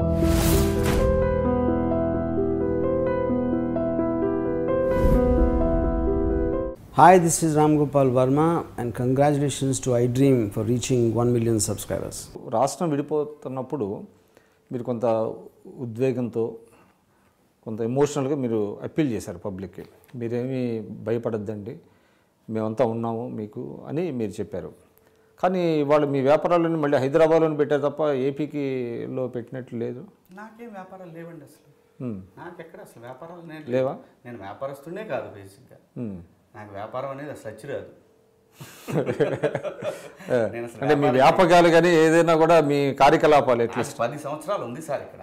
Hi, this is Ram Gopal Verma and congratulations to iDream for reaching 1 million subscribers. రాష్ట్రం విడిపోతున్నప్పుడు మీరు కొంత ఉద్వేగంతో కొంత ఎమోషనల్గా మీరు అప్పీల్ చేశారు పబ్లిక్కి. మీరేమీ భయపడద్దండి, మేమంతా ఉన్నాము మీకు అని మీరు చెప్పారు. కానీ వాళ్ళు మీ వ్యాపారాలను మళ్ళీ హైదరాబాద్లో పెట్టారు తప్ప ఏపీలో పెట్టినట్లు లేదు. నాకేం వ్యాపారాలు లేవండి అసలు. నాకెక్కడ అసలు వ్యాపారాలు లేవా? నేను వ్యాపారస్తుడే కాదు బేసిక్గా. నాకు వ్యాపారం అనేది అసలు వచ్చిరాదు. అంటే మీ వ్యాపకాలు కానీ ఏదైనా కూడా మీ కార్యకలాపాలు అట్లీస్ట్ 10 సంవత్సరాలు ఉంది సార్ ఇక్కడ.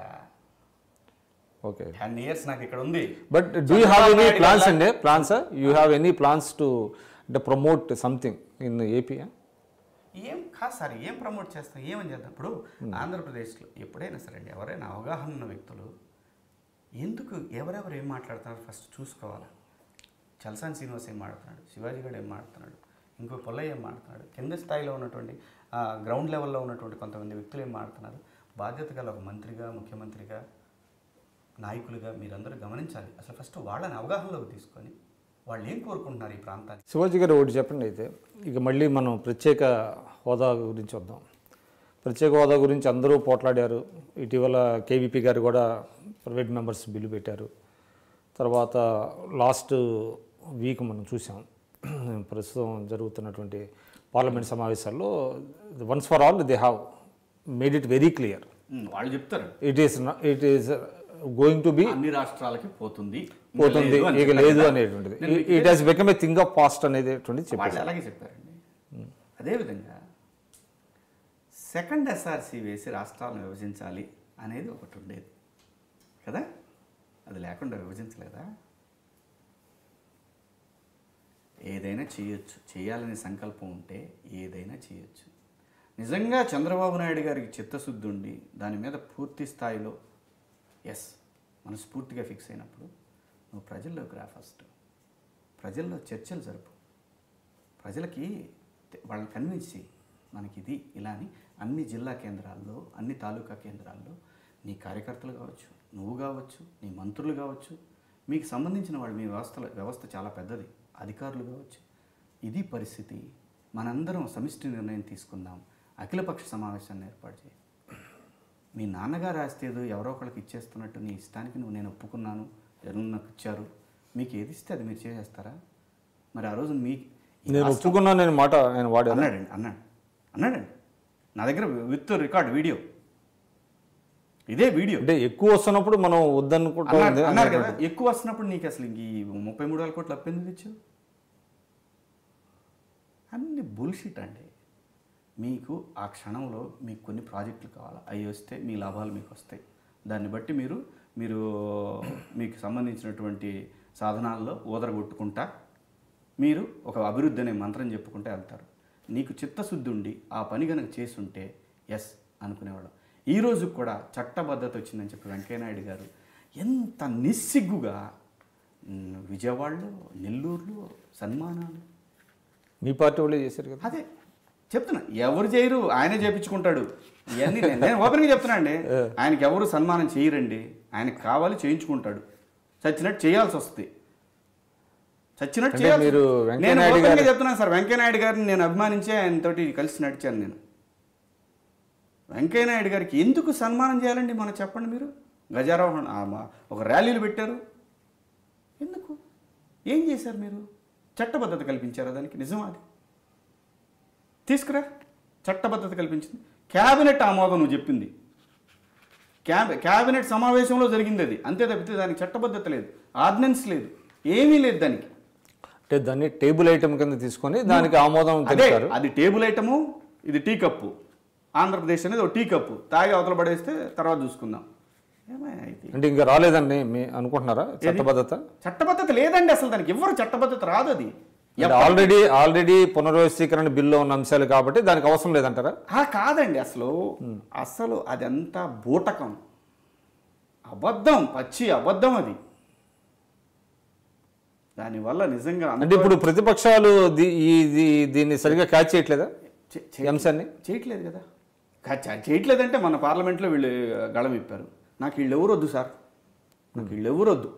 ఓకే, 10 years నాకు ఇక్కడ ఉంది. But do you have any plans అండి? Plans you have any plans to promote something in AP? ఏం కాదు సార్, ఏం ప్రమోట్ చేస్తాం, ఏమని చేద్దాం. ఇప్పుడు ఆంధ్రప్రదేశ్లో ఎప్పుడైనా సరే అండి, ఎవరైనా అవగాహన ఉన్న వ్యక్తులు ఎందుకు ఎవరెవరు ఏం మాట్లాడుతున్నారు ఫస్ట్ చూసుకోవాలి. చలసాని శ్రీనివాస్ ఏం మాడుతున్నాడు, శివాజీ గారు ఏం మాడుతున్నాడు, ఇంకో పొల్లయ్య ఏం మాడుతున్నాడు, కింద స్థాయిలో ఉన్నటువంటి గ్రౌండ్ లెవెల్లో ఉన్నటువంటి కొంతమంది వ్యక్తులు ఏం మాడుతున్నారు. బాధ్యత గల ఒక మంత్రిగా, ముఖ్యమంత్రిగా, నాయకులుగా మీరందరూ గమనించాలి. అసలు ఫస్ట్ వాళ్ళని అవగాహనలోకి తీసుకొని వాళ్ళు ఏం కోరుకుంటున్నారు ఈ ప్రాంతాన్ని. శివాజీ గారు ఒకటి చెప్పండి. అయితే ఇక మళ్ళీ మనం ప్రత్యేక హోదా గురించి వద్దాం. ప్రత్యేక హోదా గురించి అందరూ పోట్లాడారు. ఇటీవల కేవీపీ గారు కూడా ప్రైవేట్ మెంబర్స్ బిల్లు పెట్టారు. తర్వాత లాస్ట్ వీక్ మనం చూసాం ప్రస్తుతం జరుగుతున్నటువంటి పార్లమెంట్ సమావేశాల్లో once for all they have made it very clear. వాళ్ళు చెప్తారు it is going to be అన్ని రాష్ట్రాలకి పోతుంది ఇక లేదు అనేటువంటిది. It has become a thing of past అనేటువంటిది చెప్పారు. అలాగే చెప్పారండి. అదేవిధంగా సెకండ్ ఎస్ఆర్సీ వేసి రాష్ట్రాలను విభజించాలి అనేది ఒకటి ఉండేది కదా, అది లేకుండా విభజించలేదా? ఏదైనా చేయొచ్చు, చేయాలనే సంకల్పం ఉంటే ఏదైనా చేయొచ్చు. నిజంగా చంద్రబాబు నాయుడు గారికి చిత్తశుద్ధి ఉండి దాని మీద పూర్తి స్థాయిలో మనస్ఫూర్తిగా ఫిక్స్ అయినప్పుడు నువ్వు ప్రజల్లోకి రా. ఫస్ట్ ప్రజల్లో చర్చలు జరుపు, ప్రజలకి వాళ్ళని కన్విన్స్ మనకి ఇది ఇలా అని అన్ని జిల్లా కేంద్రాల్లో, అన్ని తాలూకా కేంద్రాల్లో నీ కార్యకర్తలు కావచ్చు, నువ్వు కావచ్చు, నీ మంత్రులు కావచ్చు, మీకు సంబంధించిన వాళ్ళు, మీ వ్యవస్థ చాలా పెద్దది, అధికారులు కావచ్చు. ఇది పరిస్థితి. మనందరం సమిష్టి నిర్ణయం తీసుకుందాం, అఖిలపక్ష సమావేశాన్ని ఏర్పాటు చేయి. మీ నాన్నగారు రాస్తేదో ఎవరో ఒకళ్ళకి ఇచ్చేస్తున్నట్టు నీ ఇష్టానికి నేను ఒప్పుకున్నాను, జగన్ నాకు ఇచ్చారు, మీకు ఏది ఇస్తే అది మీరు చేసేస్తారా? మరి ఆ రోజు నేను ఒప్పుకున్నాను నేను మాట ఆయన వాడు అన్నాడండి నా దగ్గర విత్ రికార్డ్ వీడియో, ఇదే వీడియో. అంటే ఎక్కువ వస్తున్నప్పుడు మనం వద్దనుకుంటాం అన్నారు కదా. ఎక్కువ వస్తున్నప్పుడు నీకు అసలు ఇంక 33,000 కోట్లు అప్పెందుకు ఇచ్చావు? అన్ని బుల్షిట్ అండి. మీకు ఆ క్షణంలో మీకు కొన్ని ప్రాజెక్టులు కావాలి, అవి వస్తే మీ లాభాలు మీకు వస్తాయి. దాన్ని బట్టి మీకు సంబంధించినటువంటి సాధనాల్లో ఊదరగొట్టుకుంటా మీరు ఒక అభివృద్ధి అనే మంత్రం చెప్పుకుంటూ వెళ్తారు. నీకు చిత్తశుద్ధి ఉండి ఆ పని కనుక చేసుంటే ఎస్ అనుకునేవాళ్ళం. ఈరోజు కూడా చట్టబద్ధత వచ్చిందని చెప్పి వెంకయ్యనాయుడు గారు ఎంత నిస్సిగ్గుగా విజయవాడలో, నెల్లూరులో సన్మానాలు మీ పార్టీ వాళ్ళే చేశారు కదా. అదే చెప్తున్నా, ఎవరు చేయరు, ఆయనే చేయించుకుంటాడు. ఇవన్నీ నేను ఓపెన్గా చెప్తున్నా అండి. ఆయనకి ఎవరు సన్మానం చేయరండి, ఆయనకు కావాలి చేయించుకుంటాడు. చచ్చినట్టు చేయాల్సి వస్తుంది, చచ్చినట్టు చేయాలి. నేను ఓపెన్గా చెప్తున్నాను సార్, వెంకయ్యనాయుడు గారిని నేను అభిమానించే ఆయనతోటి కలిసి నడిచాను నేను. వెంకయ్యనాయుడు గారికి ఎందుకు సన్మానం చేయాలండి మనం చెప్పండి. మీరు గజారోహణ ఒక ర్యాలీలు పెట్టారు, ఎందుకు? ఏం చేశారు మీరు? చట్టబద్ధత కల్పించారా దానికి? నిజం అది తీసుకురా. చట్టబద్ధత కల్పించింది క్యాబినెట్ ఆమోదం, నువ్వు చెప్పింది క్యాబినెట్ సమావేశంలో జరిగింది అది, అంతే తప్పితే దానికి చట్టబద్ధత లేదు, ఆర్డినెన్స్ లేదు, ఏమీ లేదు దానికి. అంటే దాన్ని టేబుల్ ఐటమ్ కింద తీసుకొని దానికి ఆమోదం తెలిపారు. అది టేబుల్ ఐటము, ఇది టీ కప్పు. ఆంధ్రప్రదేశ్ అనేది ఒక టీ కప్పు, తాగి అవతల పడేస్తే తర్వాత చూసుకుందాం. అంటే ఇంకా రాలేదండి అనుకుంటున్నారా? చట్టబద్ధత లేదండి అసలు, దానికి ఎవరు చట్టబద్ధత రాదు. అది ఆల్రెడీ పునర్వ్యవస్థీకరణ బిల్లు ఉన్న అంశాలు కాబట్టి దానికి అవసరం లేదంటారా? కాదండి, అసలు అదంతా బూటకం, అబద్ధం, పచ్చి అబద్ధం అది. దానివల్ల నిజంగా అంటే ఇప్పుడు ప్రతిపక్షాలు దీన్ని సరిగ్గా క్యాచ్ చేయట్లేదా? అంశాన్ని చేయట్లేదు కదా. చేయట్లేదంటే మన పార్లమెంట్లో వీళ్ళు గళం ఇప్పారు. నాకు వీళ్ళు ఎవరు వద్దు సార్, నాకు వీళ్ళు ఎవరు వద్దు,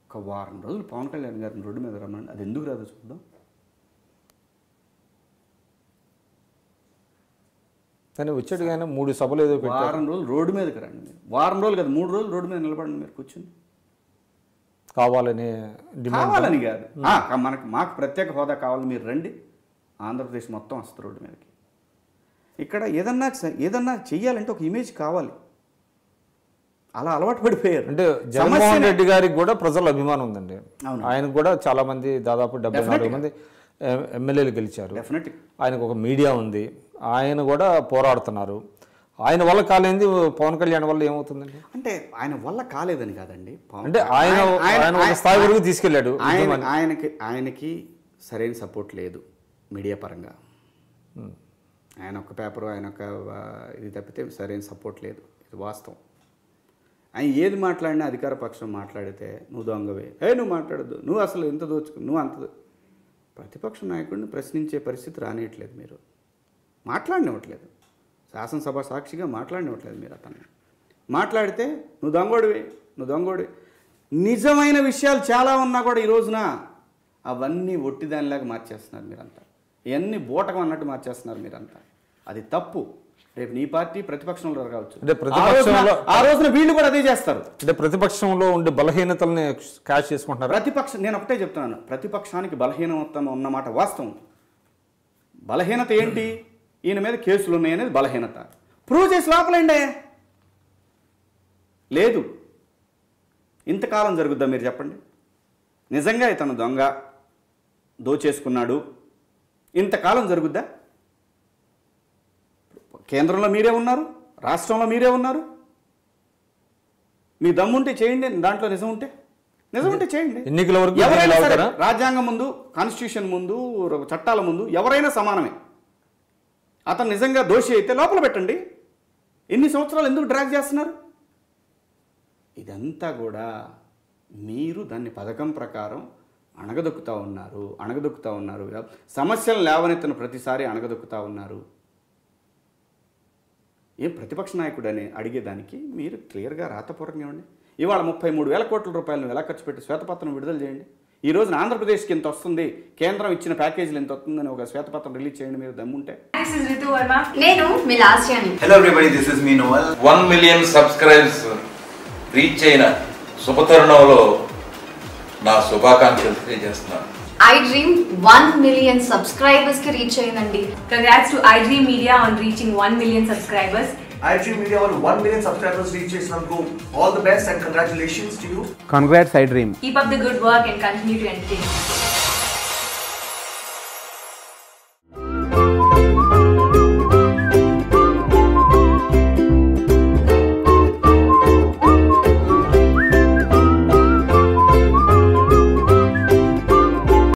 ఒక వారం రోజులు పవన్ కళ్యాణ్ గారిని రోడ్డు మీద రమ్మండి, అది ఎందుకు రాదో చూద్దాం. కానీ వచ్చాడు కానీ 3 సభలు ఏదో పెట్టారు. వారం రోజులు రోడ్డు మీదకి రండి మీరు, వారం రోజులు కదా 3 రోజులు రోడ్డు మీద నిలబడండి మీరు కూర్చుని. కావాలని కావాలని కాదు, మాకు ప్రత్యేక హోదా కావాలి, మీరు రండి, ఆంధ్రప్రదేశ్ మొత్తం వస్తుంది రోడ్డు మీదకి. ఇక్కడ ఏదన్నా చెయ్యాలంటే ఒక ఇమేజ్ కావాలి, అలా అలవాటు పడిపోయారు. అంటే జగన్మోహన్ రెడ్డి గారికి కూడా ప్రజల అభిమానం ఉందండి. ఆయనకు కూడా చాలా మంది, దాదాపు 74 మంది ఎమ్మెల్యేలు గెలిచారు. ఆయనకు ఒక మీడియా ఉంది, ఆయన కూడా పోరాడుతున్నారు. ఆయన వల్ల కాలేంది, పవన్ కళ్యాణ్ వల్ల ఏమవుతుందండి? అంటే ఆయన వల్ల కాలేదని కాదండి, అంటే ఆయన స్థాయి వరకు తీసుకెళ్ళాడు. ఆయనకి సరైన సపోర్ట్ లేదు మీడియా పరంగా. ఆయన ఒక పేపరు, ఆయన ఒక ఇది తప్పితే సరైన సపోర్ట్ లేదు, ఇది వాస్తవం. ఆయన ఏది మాట్లాడినా అధికార పక్షం మాట్లాడితే నువ్వు దొంగవే, నువ్వు మాట్లాడద్దు, నువ్వు అసలు ఎంత నువ్వు అంత. ప్రతిపక్ష నాయకుడిని ప్రశ్నించే పరిస్థితి రానియట్లేదు, మీరు మాట్లాడినివ్వట్లేదు, శాసనసభ సాక్షిగా మాట్లాడినివ్వట్లేదు మీరు. అతన్ని మాట్లాడితే నువ్వు దొంగోడివి. నిజమైన విషయాలు చాలా ఉన్నా కూడా ఈ రోజున అవన్నీ ఒట్టిదానిలాగా మార్చేస్తున్నారు మీరంతా, ఇవన్నీ బూటకం అన్నట్టు మార్చేస్తున్నారు మీరంతా. అది తప్పు. రేపు నీ పార్టీ ప్రతిపక్షంలో కావచ్చు, ఆ రోజున వీళ్ళు కూడా అదే చేస్తారు. అంటే ప్రతిపక్షంలో ఉండే బలహీనతల్ని క్యాష్ చేసుకుంటున్నారు. నేను ఒకటే చెప్తున్నాను, ప్రతిపక్షానికి బలహీనత ఉన్నమాట వాస్తవం. బలహీనత ఏంటి? ఈయన మీద కేసులు ఉన్నాయనేది బలహీనత. ప్రూవ్ చేసి లోపలండి. లేదు, ఇంతకాలం జరుగుద్దా మీరు చెప్పండి? నిజంగా ఇతను దొంగ, దోచేసుకున్నాడు, ఇంతకాలం జరుగుద్దా? కేంద్రంలో మీరే ఉన్నారు, రాష్ట్రంలో మీరే ఉన్నారు. మీ దమ్ముంటే చేయండి, దాంట్లో నిజం ఉంటే చేయండి. ఎన్నికల వరకు రాజ్యాంగం ముందు, కాన్స్టిట్యూషన్ ముందు, చట్టాల ముందు ఎవరైనా సమానమే. అతను నిజంగా దోషి అయితే లోపల పెట్టండి. ఎన్ని సంవత్సరాలు ఎందుకు డ్రాగ్ చేస్తున్నారు? ఇదంతా కూడా మీరు దాన్ని పథకం ప్రకారం అణగదొక్కుతూ ఉన్నారు. సమస్యలు లేవనెత్తిన ప్రతిసారి అణగదొక్కుతూ ఉన్నారు. ఏం ప్రతిపక్ష నాయకుడు అని అడిగేదానికి మీరు క్లియర్గా రాతపూర్వకంగా ఇవ్వండి. ఇవాళ 33,000 కోట్ల రూపాయలను ఎలా ఖర్చు పెట్టి శ్వేతపత్రం విడుదల చేయండి. ఈ రోజున ఆంధ్రప్రదేశ్కి ఎంత వస్తుంది, కేంద్రం ఇచ్చిన ప్యాకేజీలు ఎంత వస్తుందని ఒక శ్వేతపత్రం రిలీజ్ చేయండి మీరు దమ్ముంటే. నేను మీ లాస్యాని. Hello everybody, this is me Noval. 1 million subscribers reach అయిన శుభతరుణంలో నా శుభాకాంక్షలు తెలియజేస్తున్నాను. iDream 1 million subscribers ki reach ayindandi. Congrats to iDream Media on reaching 1 million subscribers. iDream Media on 1 million subscribers reach chesinanduku all the best and congratulations to you. Congrats iDream. Keep up the good work and continue to entertain.